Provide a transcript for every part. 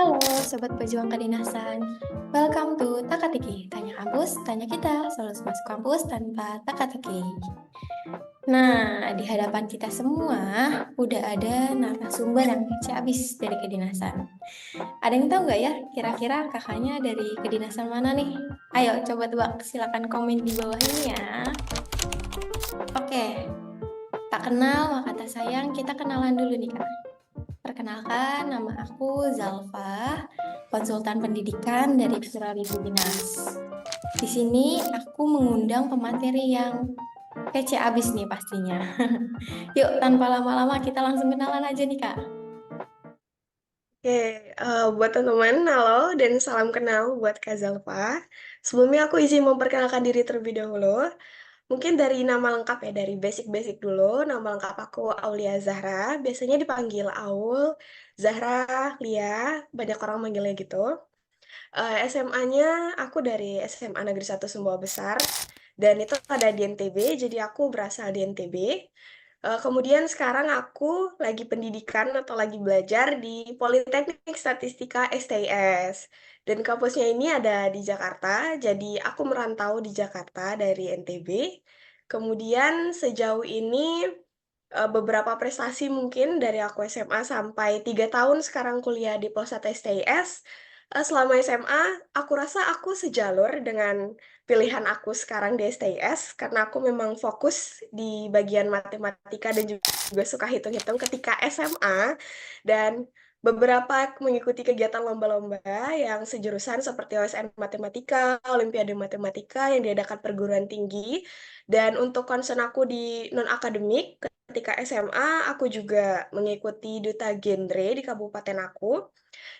Halo Sobat Pejuang Kedinasan, welcome to Teka-Teki. Tanya kampus, tanya kita, selalu masuk kampus tanpa teka-teki. Nah, di hadapan kita semua udah ada narasumber yang kece abis dari kedinasan. Ada yang tahu nggak ya, kira-kira kakaknya dari kedinasan mana nih? Ayo coba tebak, silakan komen di bawah ini ya. Oke, tak kenal maka tak sayang, kita kenalan dulu nih Kak. Perkenalkan, nama aku Zalfa, konsultan pendidikan dari Puralibu Dinas. Di sini aku mengundang pemateri yang kece abis nih pastinya. Yuk, tanpa lama-lama kita langsung kenalan aja nih, Kak. Oke, buat teman-teman, halo dan salam kenal buat Kak Zalfa. Sebelumnya aku izin memperkenalkan diri terlebih dahulu. Mungkin dari nama lengkap ya, dari basic-basic dulu. Nama lengkap aku Aulia Zahra, biasanya dipanggil Aul, Zahra, Lia, banyak orang manggilnya gitu. SMA-nya aku dari SMA Negeri 1 Sumbawa Besar, dan itu ada di NTB, jadi aku berasal di NTB. Kemudian sekarang aku lagi pendidikan atau lagi belajar di Politeknik Statistika STIS. Dan kampusnya ini ada di Jakarta, jadi aku merantau di Jakarta dari NTB. Kemudian sejauh ini beberapa prestasi mungkin dari aku SMA sampai 3 tahun sekarang kuliah di Polsat STIS. Selama SMA, aku rasa aku sejalur dengan pilihan aku sekarang di STIS karena aku memang fokus di bagian matematika dan juga suka hitung-hitung ketika SMA dan beberapa mengikuti kegiatan lomba-lomba yang sejurusan seperti OSN Matematika, Olimpiade Matematika yang diadakan perguruan tinggi. Dan untuk concern aku di non-akademik, ketika SMA, aku juga mengikuti duta genre di kabupaten aku.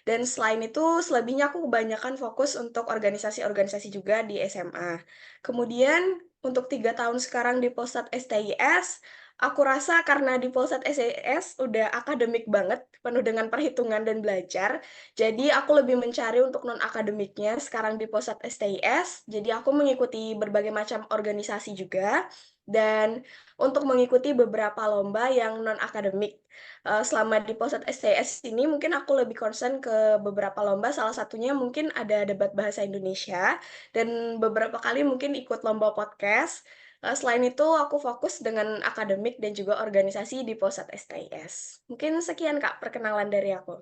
Dan selain itu, selebihnya aku kebanyakan fokus untuk organisasi-organisasi juga di SMA. Kemudian, untuk 3 tahun sekarang di Polsat STIS, aku rasa karena di Polsat STIS udah akademik banget, penuh dengan perhitungan dan belajar, jadi aku lebih mencari untuk non-akademiknya sekarang di Polsat STIS, jadi aku mengikuti berbagai macam organisasi juga, dan untuk mengikuti beberapa lomba yang non-akademik. Selama di Polsat STS ini mungkin aku lebih concern ke beberapa lomba, salah satunya mungkin ada debat bahasa Indonesia, dan beberapa kali mungkin ikut lomba podcast. Selain itu, aku fokus dengan akademik dan juga organisasi di Polsat STIS. Mungkin sekian, Kak, perkenalan dari aku.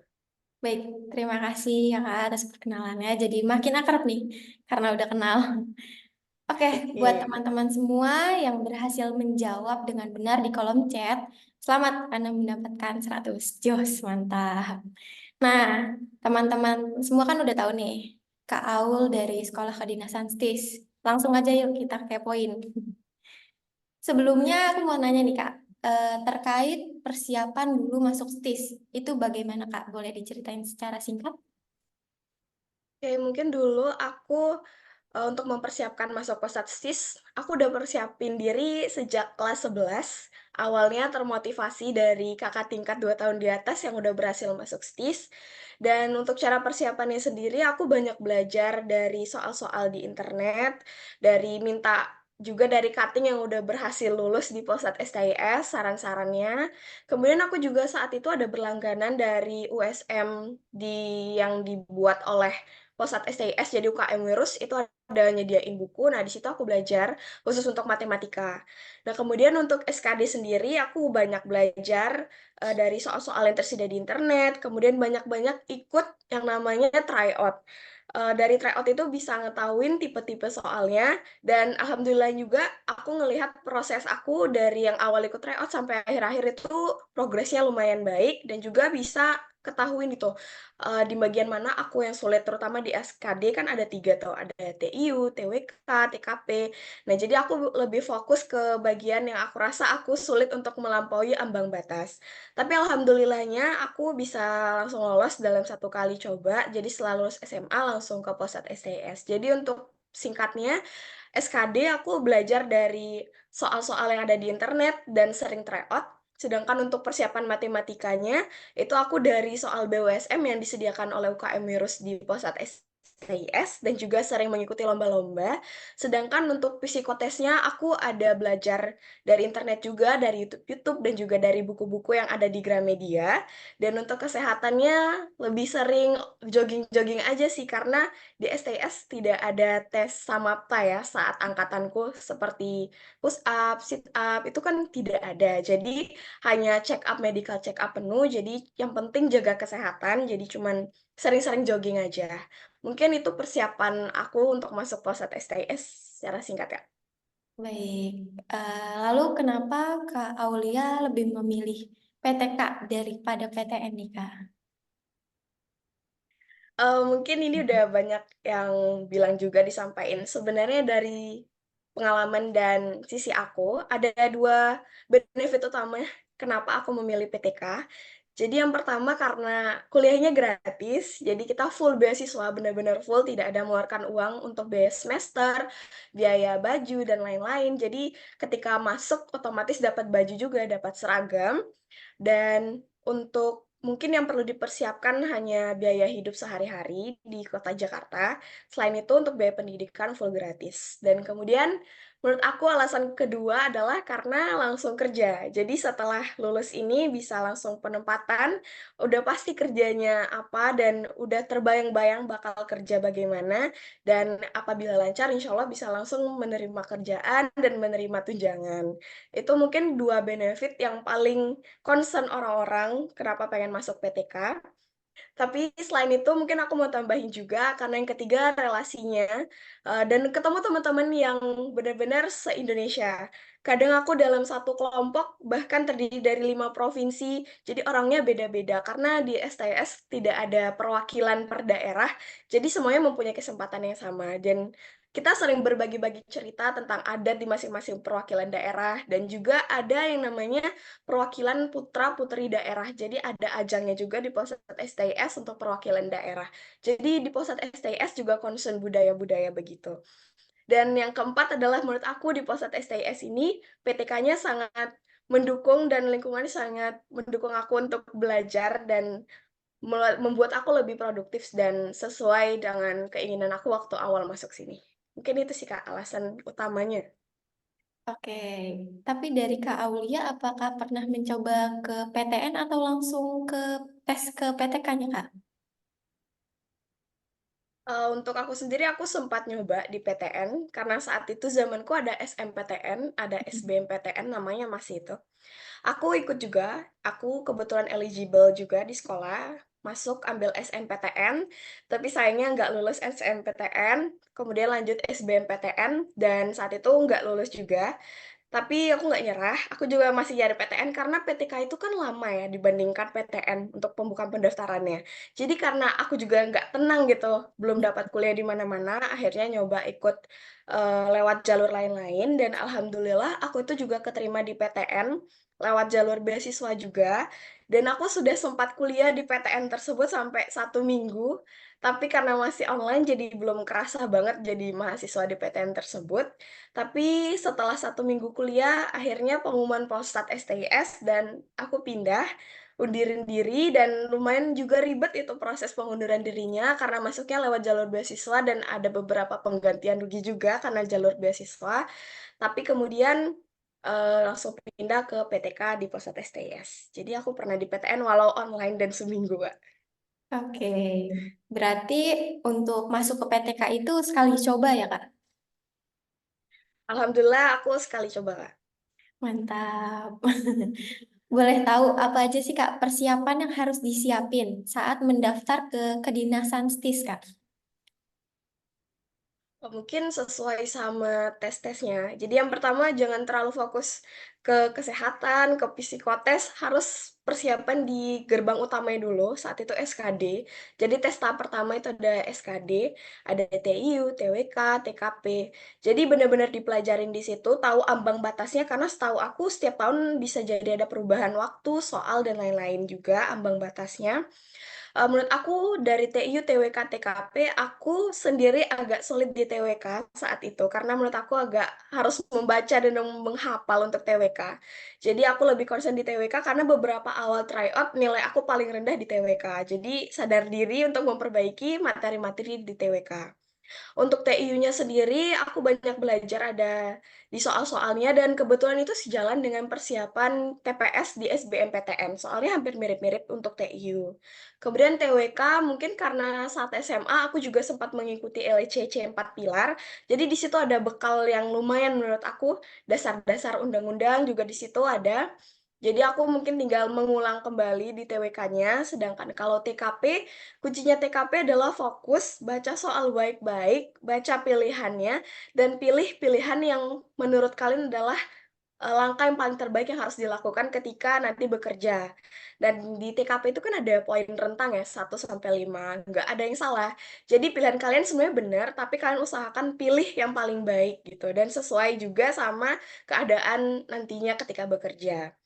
Baik, terima kasih ya, Kak, atas perkenalannya. Jadi makin akrab nih, karena udah kenal. Oke, buat Oke. teman-teman semua yang berhasil menjawab dengan benar di kolom chat, selamat Anda mendapatkan 100 jos, mantap. Nah, teman-teman semua kan udah tahu nih, Kak Aul dari Sekolah Kedinasan STIS. Langsung aja yuk kita kepoin. Sebelumnya aku mau nanya nih Kak, terkait persiapan dulu masuk STIS, itu bagaimana Kak? Boleh diceritain secara singkat? Oke, mungkin dulu aku untuk mempersiapkan masuk Polsat STIS, aku udah persiapin diri sejak kelas 11. Awalnya termotivasi dari kakak tingkat 2 tahun di atas yang udah berhasil masuk STIS. Dan untuk cara persiapannya sendiri, aku banyak belajar dari soal-soal di internet, dari minta juga dari cutting yang udah berhasil lulus di Polsat STIS, saran-sarannya. Kemudian aku juga saat itu ada berlangganan dari USM yang dibuat oleh Polsat STIS, jadi UKM Wirus itu ada nyediain buku. Nah, di situ aku belajar khusus untuk matematika. Nah, kemudian untuk SKD sendiri aku banyak belajar dari soal-soal yang tersedia di internet, kemudian banyak-banyak ikut yang namanya tryout. Dari tryout itu bisa ngetahuin tipe-tipe soalnya, dan alhamdulillah juga aku ngelihat proses aku dari yang awal ikut tryout sampai akhir-akhir itu progresnya lumayan baik, dan juga bisa ketahuin gitu di bagian mana aku yang sulit, terutama di SKD kan ada 3 tuh, ada TIU, TWK, TKP. Nah, jadi aku lebih fokus ke bagian yang aku rasa aku sulit untuk melampaui ambang batas. Tapi alhamdulillahnya aku bisa langsung lolos dalam 1 kali coba, jadi setelah lulus SMA langsung ke Polsat STS. Jadi untuk singkatnya, SKD aku belajar dari soal-soal yang ada di internet dan sering tryout, sedangkan untuk persiapan matematikanya, itu aku dari soal BWSM yang disediakan oleh UKM Wirus di Polsat STS. STIS dan juga sering mengikuti lomba-lomba. Sedangkan untuk psikotesnya aku ada belajar dari internet juga, dari YouTube dan juga dari buku-buku yang ada di Gramedia. Dan untuk kesehatannya lebih sering jogging-jogging aja sih, karena di STS tidak ada tes Samapta ya saat angkatanku seperti push up, sit up, itu kan tidak ada. Jadi hanya check up, medical check up penuh, jadi yang penting jaga kesehatan, jadi cuman sering-sering jogging aja. Mungkin itu persiapan aku untuk masuk Polsat STS secara singkat ya. Baik, lalu kenapa Kak Aulia lebih memilih PTK daripada PTN nih Kak? Mungkin ini udah banyak yang bilang juga disampaikan. Sebenarnya dari pengalaman dan sisi aku, ada 2 benefit utama kenapa aku memilih PTK. Jadi yang pertama karena kuliahnya gratis, jadi kita full beasiswa, benar-benar full, tidak ada mengeluarkan uang untuk biaya semester, biaya baju, dan lain-lain. Jadi ketika masuk otomatis dapat baju juga, dapat seragam. Dan untuk mungkin yang perlu dipersiapkan hanya biaya hidup sehari-hari di kota Jakarta. Selain itu untuk biaya pendidikan full gratis. Dan kemudian menurut aku alasan kedua adalah karena langsung kerja. Jadi setelah lulus ini bisa langsung penempatan, udah pasti kerjanya apa dan udah terbayang-bayang bakal kerja bagaimana. Dan apabila lancar insya Allah bisa langsung menerima kerjaan dan menerima tunjangan. Itu mungkin 2 benefit yang paling concern orang-orang kenapa pengen masuk PTK. Tapi selain itu mungkin aku mau tambahin juga karena yang ketiga relasinya, dan ketemu teman-teman yang benar-benar se-Indonesia. Kadang aku dalam satu kelompok bahkan terdiri dari 5 provinsi, jadi orangnya beda-beda karena di STS tidak ada perwakilan per daerah, jadi semuanya mempunyai kesempatan yang sama dan kita sering berbagi-bagi cerita tentang adat di masing-masing perwakilan daerah dan juga ada yang namanya perwakilan putra-putri daerah. Jadi ada ajangnya juga di Polsat STIS untuk perwakilan daerah. Jadi di Polsat STIS juga concern budaya-budaya begitu. Dan yang keempat adalah menurut aku di Polsat STIS ini PTK-nya sangat mendukung dan lingkungannya sangat mendukung aku untuk belajar dan membuat aku lebih produktif dan sesuai dengan keinginan aku waktu awal masuk sini. Mungkin itu sih Kak alasan utamanya. Oke, tapi dari Kak Aulia apakah pernah mencoba ke PTN atau langsung ke tes ke PTK-nya Kak? Untuk aku sendiri, aku sempat nyoba di PTN, karena saat itu zamanku ada SMPTN, ada SBMPTN namanya masih itu. Aku ikut juga, aku kebetulan eligible juga di sekolah, masuk ambil SNPTN, tapi sayangnya nggak lulus SNPTN, kemudian lanjut SBMPTN, dan saat itu nggak lulus juga. Tapi aku nggak nyerah, aku juga masih nyari PTN karena PTK itu kan lama ya dibandingkan PTN untuk pembukaan pendaftarannya. Jadi karena aku juga nggak tenang gitu, belum dapat kuliah di mana-mana, akhirnya nyoba ikut, lewat jalur lain-lain dan alhamdulillah aku itu juga keterima di PTN, lewat jalur beasiswa juga, dan aku sudah sempat kuliah di PTN tersebut sampai 1 minggu, tapi karena masih online jadi belum kerasa banget jadi mahasiswa di PTN tersebut. Tapi setelah 1 minggu kuliah, akhirnya pengumuman Polstat STIS dan aku pindah, undirin diri dan lumayan juga ribet itu proses pengunduran dirinya karena masuknya lewat jalur beasiswa dan ada beberapa penggantian rugi juga karena jalur beasiswa. Tapi kemudian, langsung pindah ke PTK di Polsat STIS. Jadi aku pernah di PTN walau online dan seminggu, Kak. Oke, berarti untuk masuk ke PTK itu sekali coba ya Kak? Alhamdulillah aku sekali coba, Kak. Mantap. Boleh tahu apa aja sih Kak persiapan yang harus disiapin saat mendaftar ke kedinasan STIS Kak? Mungkin sesuai sama tes-tesnya. Jadi yang pertama jangan terlalu fokus ke kesehatan, ke psikotes, harus persiapan di gerbang utamanya dulu, saat itu SKD. Jadi tes tahap pertama itu ada SKD, ada TIU, TWK, TKP. Jadi benar-benar dipelajarin di situ, tahu ambang batasnya, karena setahu aku setiap tahun bisa jadi ada perubahan waktu, soal, dan lain-lain juga ambang batasnya. Menurut aku dari TIU, TWK, TKP, aku sendiri agak sulit di TWK saat itu karena menurut aku agak harus membaca dan menghafal untuk TWK. Jadi aku lebih concern di TWK karena beberapa awal tryout nilai aku paling rendah di TWK. Jadi sadar diri untuk memperbaiki materi-materi di TWK. Untuk TIU-nya sendiri, aku banyak belajar ada di soal-soalnya dan kebetulan itu sejalan dengan persiapan TPS di SBMPTN. Soalnya hampir mirip-mirip untuk TIU. Kemudian TWK mungkin karena saat SMA aku juga sempat mengikuti LCC 4 Pilar. Jadi di situ ada bekal yang lumayan menurut aku, dasar-dasar undang-undang juga di situ ada. Jadi aku mungkin tinggal mengulang kembali di TWK-nya, sedangkan kalau TKP, kuncinya TKP adalah fokus, baca soal baik-baik, baca pilihannya, dan pilih pilihan yang menurut kalian adalah langkah yang paling terbaik yang harus dilakukan ketika nanti bekerja. Dan di TKP itu kan ada poin rentang ya, 1 sampai 5, nggak ada yang salah. Jadi pilihan kalian sebenarnya benar, tapi kalian usahakan pilih yang paling baik gitu, dan sesuai juga sama keadaan nantinya ketika bekerja.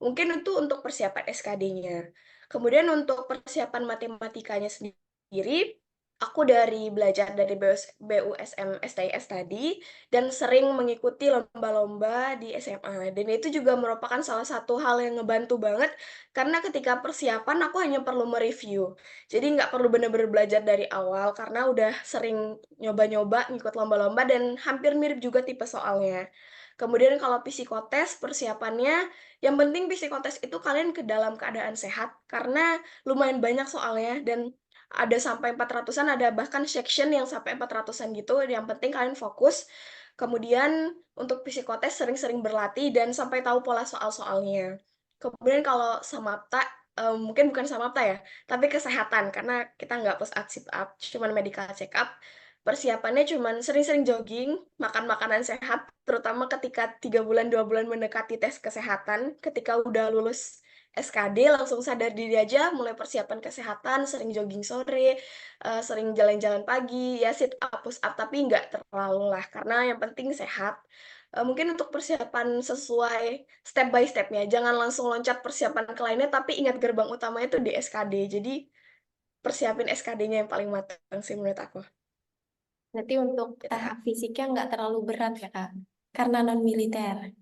Mungkin itu untuk persiapan SKD-nya. Kemudian untuk persiapan matematikanya sendiri, aku dari belajar dari BUSM STIS tadi dan sering mengikuti lomba-lomba di SMA. Dan itu juga merupakan salah satu hal yang ngebantu banget karena ketika persiapan aku hanya perlu mereview. Jadi nggak perlu bener-bener belajar dari awal karena udah sering nyoba-nyoba ngikut lomba-lomba dan hampir mirip juga tipe soalnya. Kemudian kalau psikotes persiapannya yang penting psikotes itu kalian ke dalam keadaan sehat, karena lumayan banyak soalnya dan ada sampai 400-an, ada bahkan section yang sampai 400-an gitu, yang penting kalian fokus. Kemudian untuk psikotes sering-sering berlatih dan sampai tahu pola soal-soalnya. Kemudian kalau samapta, mungkin bukan samapta ya, tapi kesehatan, karena kita nggak push up, sit up, cuman medical check up. Persiapannya cuman sering-sering jogging, makan makanan sehat, terutama ketika 3 bulan, 2 bulan mendekati tes kesehatan, ketika udah lulus SKD langsung sadar diri aja, mulai persiapan kesehatan, sering jogging sore, sering jalan-jalan pagi, ya sit up, push up, tapi nggak terlalu lah, karena yang penting sehat. Mungkin untuk persiapan sesuai step by step-nya, jangan langsung loncat persiapan ke lainnya, tapi ingat gerbang utamanya itu di SKD. Jadi persiapin SKD-nya yang paling matang sih menurut aku. Berarti untuk Gitu, Kak. tahap fisiknya nggak terlalu berat ya, Kak? Karena non-militer.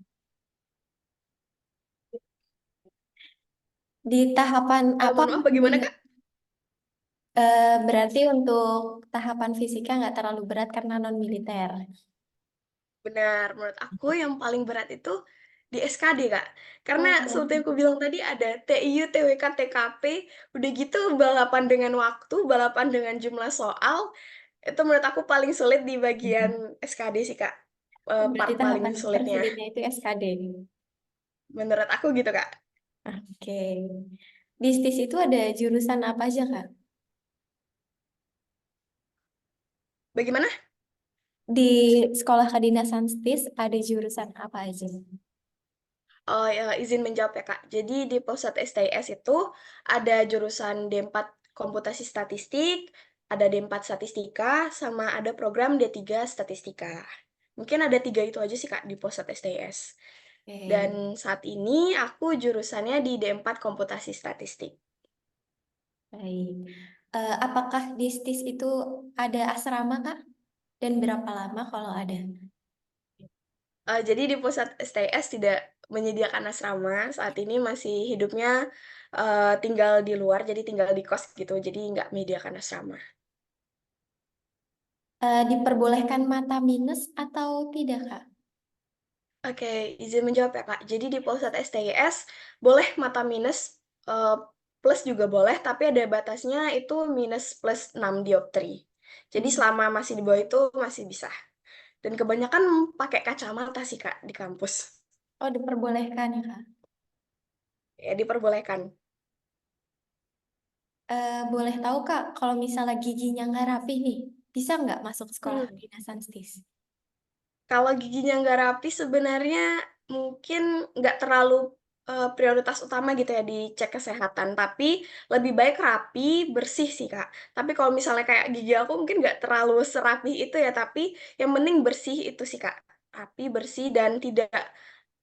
Di tahapan apa Mohon maaf bagaimana, Kak? berarti untuk tahapan fisiknya nggak terlalu berat karena non-militer. Benar, menurut aku yang paling berat itu di SKD, Kak. Karena Oh, seperti yang aku bilang tadi ada TIU, TWK, TKP, udah gitu balapan dengan waktu, balapan dengan jumlah soal, itu menurut aku paling sulit di bagian SKD sih, Kak. oh, berarti Part paling tahapan sulitnya. tersulitnya itu SKD. Menurut aku gitu, Kak. Oke. Di STIS itu ada jurusan apa aja, Kak? Bagaimana? Di sekolah kedinasan STIS ada jurusan apa aja? Oh, ya, izin menjawab ya, Kak. Jadi di Pusat STIS itu ada jurusan D4 Komputasi Statistik, ada D4 Statistika, sama ada program D3 Statistika. Mungkin ada 3 itu aja sih, Kak, di Pusat STIS. Dan Oke. saat ini aku jurusannya di D4 Komputasi Statistik. Baik. Apakah di STIS itu ada asrama, Kak? Dan berapa lama kalau ada? Jadi di Pusat STIS tidak menyediakan asrama, saat ini masih hidupnya tinggal di luar, jadi tinggal di kos gitu, jadi nggak menyediakan asrama. Diperbolehkan mata minus atau tidak, Kak? Oke, izin menjawab ya, Kak. Jadi di Polsat STIS boleh mata minus, eh, plus juga boleh, tapi ada batasnya itu minus plus 6 dioptri. Jadi Hmm. selama masih di bawah itu masih bisa. Dan kebanyakan pakai kacamata sih, Kak, di kampus. Oh, diperbolehkan ya, Kak. Ya, diperbolehkan. Boleh tahu, Kak, kalau misalnya giginya nggak rapi nih, bisa nggak masuk sekolah Hmm. kedinasan STIS? Kalau giginya nggak rapi sebenarnya mungkin nggak terlalu prioritas utama gitu ya dicek kesehatan, tapi lebih baik rapi, bersih sih, Kak. Tapi kalau misalnya kayak gigi aku mungkin nggak terlalu serapi itu ya, tapi yang penting bersih itu sih, Kak. Rapi, bersih, dan tidak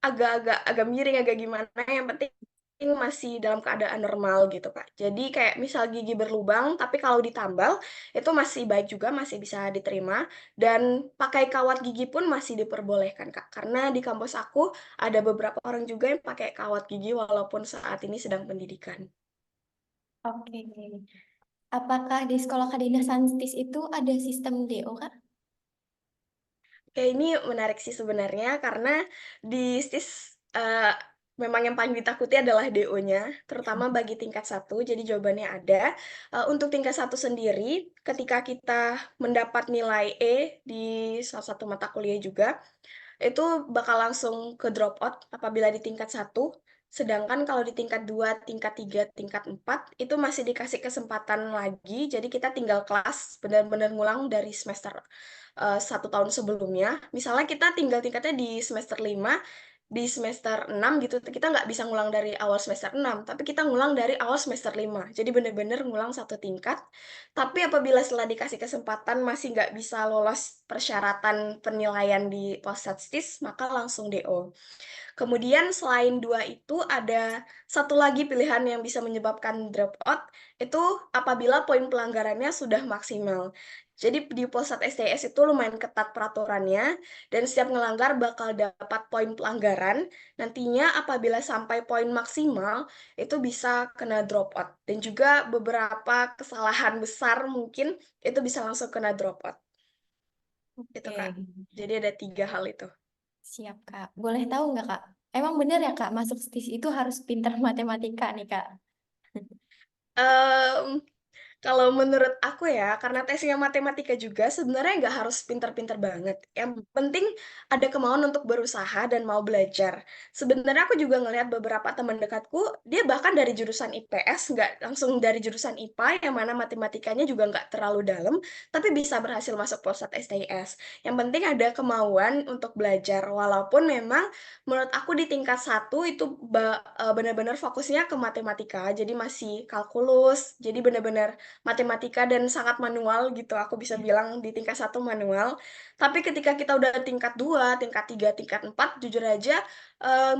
agak-agak agak miring, agak gimana, yang penting masih dalam keadaan normal gitu, Kak. Jadi kayak misal gigi berlubang, tapi kalau ditambal itu masih baik juga, masih bisa diterima dan pakai kawat gigi pun masih diperbolehkan, Kak. Karena di kampus aku ada beberapa orang juga yang pakai kawat gigi walaupun saat ini sedang pendidikan. Oke. Apakah di sekolah kedinasan STIS itu ada sistem DO, Kak? Oke, ini menarik sih sebenarnya karena di STIS, memang yang paling ditakuti adalah DO-nya, terutama bagi tingkat satu. Jadi jawabannya ada. Untuk tingkat satu sendiri, ketika kita mendapat nilai E di salah satu mata kuliah juga, itu bakal langsung ke drop out apabila di tingkat satu. Sedangkan kalau di tingkat 2, tingkat 3, tingkat 4 itu masih dikasih kesempatan lagi. Jadi kita tinggal kelas benar-benar ngulang dari semester 1 tahun sebelumnya. Misalnya kita tinggal tingkatnya di semester 5, di semester 6 gitu, kita nggak bisa ngulang dari awal semester 6, tapi kita ngulang dari awal semester 5. Jadi benar-benar ngulang satu tingkat. Tapi apabila setelah dikasih kesempatan masih nggak bisa lolos persyaratan penilaian di Polstatistis, maka langsung DO. Kemudian selain 2 itu ada satu lagi pilihan yang bisa menyebabkan dropout, itu apabila poin pelanggarannya sudah maksimal. Jadi di Polsat STS itu lumayan ketat peraturannya dan setiap ngelanggar bakal dapat poin pelanggaran. Nantinya apabila sampai poin maksimal itu bisa kena dropout dan juga beberapa kesalahan besar mungkin itu bisa langsung kena dropout. Itu, Oke, Kak. Jadi ada 3 hal itu. siap, Kak. Boleh tahu nggak, Kak? Emang bener ya, Kak, masuk STIS itu harus pintar matematika nih, Kak? Mmm Kalau menurut aku ya, karena tesnya matematika juga, sebenarnya nggak harus pinter-pinter banget. Yang penting ada kemauan untuk berusaha dan mau belajar. Sebenarnya aku juga ngelihat beberapa teman dekatku, dia bahkan dari jurusan IPS, nggak langsung dari jurusan IPA, yang mana matematikanya juga nggak terlalu dalam, tapi bisa berhasil masuk Polsat STIS. Yang penting ada kemauan untuk belajar, walaupun memang menurut aku di tingkat satu itu benar-benar fokusnya ke matematika, jadi masih kalkulus, jadi benar-benar matematika dan sangat manual gitu, aku bisa bilang di tingkat satu manual. Tapi ketika kita udah tingkat 2 tingkat 3 tingkat 4 jujur aja,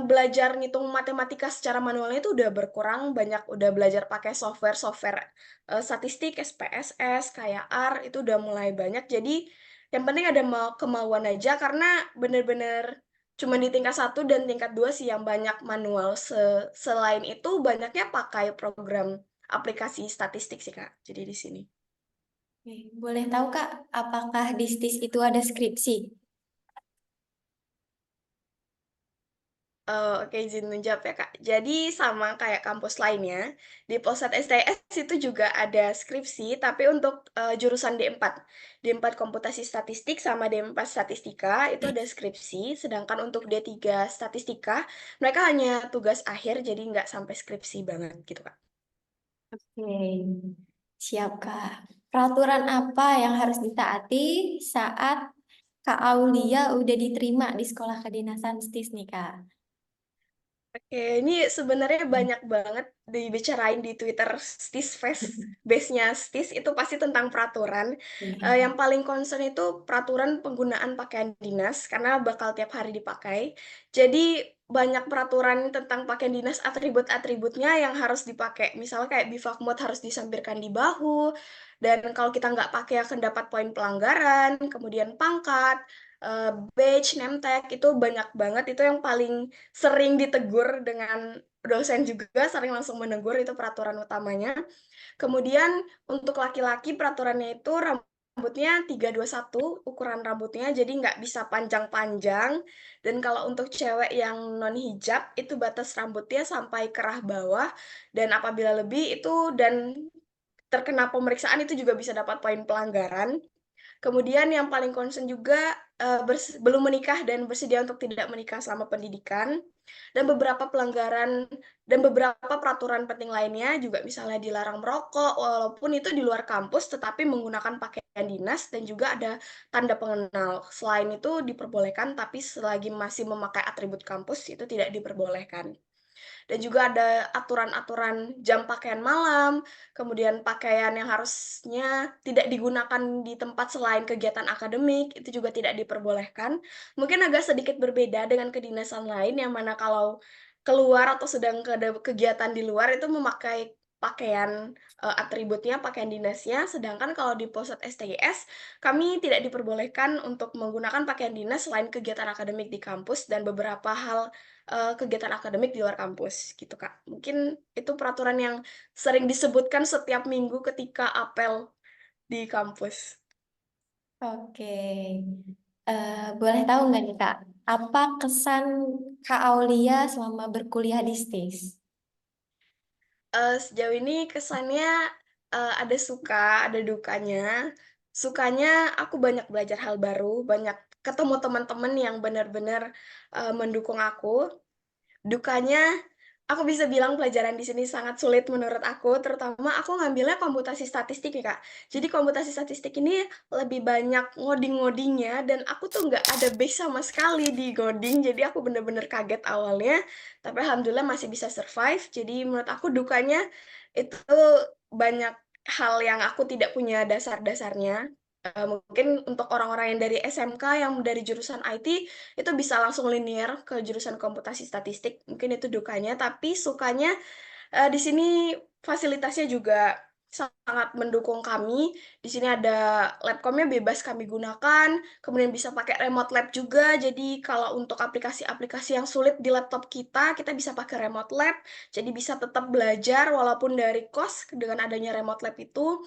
belajar ngitung matematika secara manualnya itu udah berkurang banyak, udah belajar pakai software-software, statistik, SPSS, kayak R, itu udah mulai banyak. Jadi yang penting ada kemauan aja karena bener-bener cuma di tingkat satu dan tingkat 2 sih yang banyak manual, selain itu banyaknya pakai program aplikasi statistik sih, Kak, jadi di sini. Oke, boleh tahu, Kak, apakah di STIS itu ada skripsi? Oke, izin menjawab ya, Kak. Jadi sama kayak kampus lainnya, di Polsat STS itu juga ada skripsi, tapi untuk, jurusan D4. D4 Komputasi Statistik sama D4 Statistika itu ada skripsi, sedangkan untuk D3 Statistika, mereka hanya tugas akhir, jadi nggak sampai skripsi banget gitu, Kak. Oke, siap, Kak. Peraturan apa yang harus ditaati saat Kak Aulia udah diterima di sekolah kedinasan STIS nih, Kak? Oke, ini sebenarnya banyak banget dibicarain di Twitter STIS Fest, base-nya STIS itu pasti tentang peraturan. Yang paling concern itu peraturan penggunaan pakaian dinas karena bakal tiap hari dipakai. Jadi banyak peraturan tentang pakaian dinas, atribut-atributnya yang harus dipakai. Misalnya kayak bivak mode harus disampirkan di bahu, dan kalau kita nggak pakai akan dapat poin pelanggaran, kemudian pangkat, badge, name tag, itu banyak banget, itu yang paling sering ditegur dengan dosen juga, sering langsung menegur, itu peraturan utamanya. Kemudian untuk laki-laki peraturannya itu rambutnya 321 ukuran rambutnya, jadi nggak bisa panjang-panjang. Dan kalau untuk cewek yang non hijab, itu batas rambutnya sampai kerah bawah, dan apabila lebih itu dan terkena pemeriksaan itu juga bisa dapat poin pelanggaran. Kemudian yang paling concern juga, belum menikah dan bersedia untuk tidak menikah selama pendidikan, dan beberapa pelanggaran dan beberapa peraturan penting lainnya juga misalnya dilarang merokok walaupun itu di luar kampus, tetapi menggunakan pakaian dinas dan juga ada tanda pengenal. Selain itu diperbolehkan, tapi selagi masih memakai atribut kampus itu tidak diperbolehkan. Dan juga ada aturan-aturan jam pakaian malam, kemudian pakaian yang harusnya tidak digunakan di tempat selain kegiatan akademik, itu juga tidak diperbolehkan. Mungkin agak sedikit berbeda dengan kedinasan lain, yang mana kalau keluar atau sedang ada kegiatan di luar itu memakai pakaian atributnya, pakaian dinasnya, sedangkan kalau di Polsat STIS kami tidak diperbolehkan untuk menggunakan pakaian dinas selain kegiatan akademik di kampus dan beberapa hal kegiatan akademik di luar kampus gitu, Kak. Mungkin itu peraturan yang sering disebutkan setiap minggu ketika apel di kampus. Oke. Boleh tahu nggak nih Kak, apa kesan Kak Aulia selama berkuliah di STIS? Sejauh ini kesannya, ada suka, ada dukanya. Sukanya aku banyak belajar hal baru, banyak ketemu teman-teman yang benar-benar, mendukung aku. Dukanya, aku bisa bilang pelajaran di sini sangat sulit menurut aku, terutama aku ngambilnya komputasi statistik nih, Kak. Jadi komputasi statistik ini lebih banyak ngoding-ngodingnya dan aku tuh nggak ada base sama sekali di ngoding, jadi aku bener-bener kaget awalnya, tapi alhamdulillah masih bisa survive. Jadi menurut aku dukanya itu banyak hal yang aku tidak punya dasar-dasarnya. Mungkin untuk orang-orang yang dari SMK yang dari jurusan IT itu bisa langsung linear ke jurusan komputasi statistik, mungkin itu dukanya, tapi sukanya, di sini fasilitasnya juga sangat mendukung kami. Di sini ada labcom bebas kami gunakan, kemudian bisa pakai remote lab juga. Jadi kalau untuk aplikasi-aplikasi yang sulit di laptop kita, kita bisa pakai remote lab. Jadi bisa tetap belajar walaupun dari kos dengan adanya remote lab itu.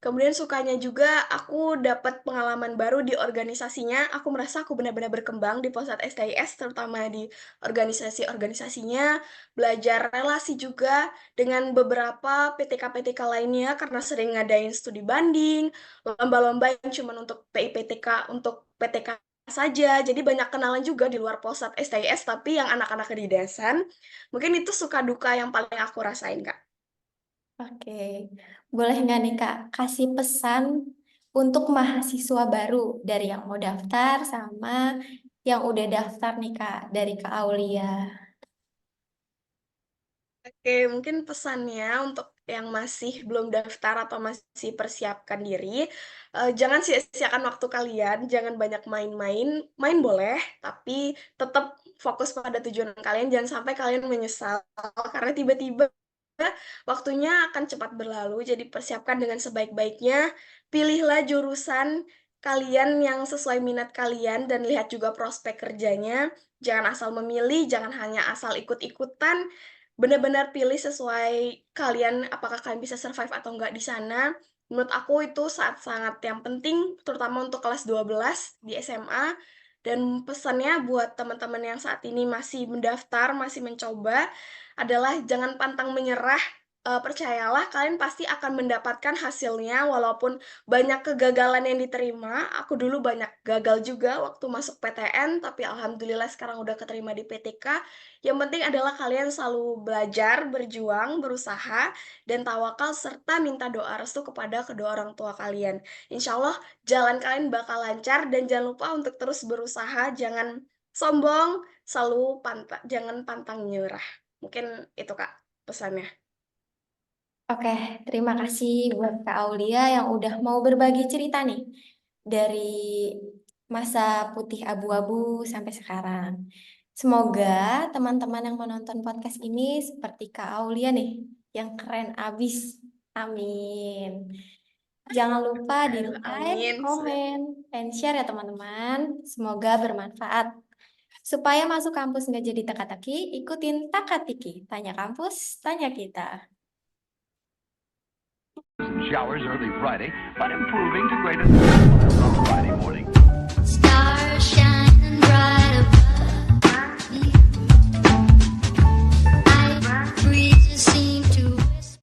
Kemudian sukanya juga aku dapat pengalaman baru di organisasinya, aku merasa aku benar-benar berkembang di Polsat STIS, terutama di organisasi-organisasinya, belajar relasi juga dengan beberapa PTK-PTK lainnya karena sering ngadain studi banding, lomba-lomba yang cuma untuk PIPTK, untuk PTK saja, jadi banyak kenalan juga di luar Polsat STIS, tapi yang anak-anak kedidasan, mungkin itu suka duka yang paling aku rasain, Kak. Oke, boleh nggak nih Kak kasih pesan untuk mahasiswa baru dari yang mau daftar sama yang udah daftar nih Kak dari Kak Aulia. Oke, mungkin pesannya untuk yang masih belum daftar atau masih persiapkan diri, jangan sia-siakan waktu kalian, jangan banyak main-main. Main boleh, tapi tetap fokus pada tujuan kalian, jangan sampai kalian menyesal karena tiba-tiba waktunya akan cepat berlalu. Jadi persiapkan dengan sebaik-baiknya, pilihlah jurusan kalian yang sesuai minat kalian dan lihat juga prospek kerjanya. Jangan asal memilih, jangan hanya asal ikut-ikutan, benar-benar pilih sesuai kalian, apakah kalian bisa survive atau enggak di sana. Menurut aku itu saat sangat yang penting, terutama untuk kelas 12 di SMA. Dan pesannya buat teman-teman yang saat ini masih mendaftar, masih mencoba, adalah jangan pantang menyerah. Percayalah, kalian pasti akan mendapatkan hasilnya, walaupun banyak kegagalan yang diterima. Aku dulu banyak gagal juga waktu masuk PTN, tapi alhamdulillah sekarang udah keterima di PTK. Yang penting adalah kalian selalu belajar, berjuang, berusaha, dan tawakal serta minta doa restu kepada kedua orang tua kalian. Insya Allah jalan kalian bakal lancar dan jangan lupa untuk terus berusaha, jangan sombong, jangan pantang menyerah. Mungkin itu Kak pesannya. Oke, terima kasih buat Kak Aulia yang udah mau berbagi cerita nih dari masa putih abu-abu sampai sekarang. Semoga teman-teman yang menonton podcast ini seperti Kak Aulia nih, yang keren abis. Amin. Jangan lupa di Aduh, like, amin. komen, dan share ya teman-teman. Semoga bermanfaat. Supaya masuk kampus nggak jadi teka-teki, ikutin Taka-Tiki. Tanya kampus, tanya kita. Showers early Friday, but improving to greater than 50 miles on Friday morning. Star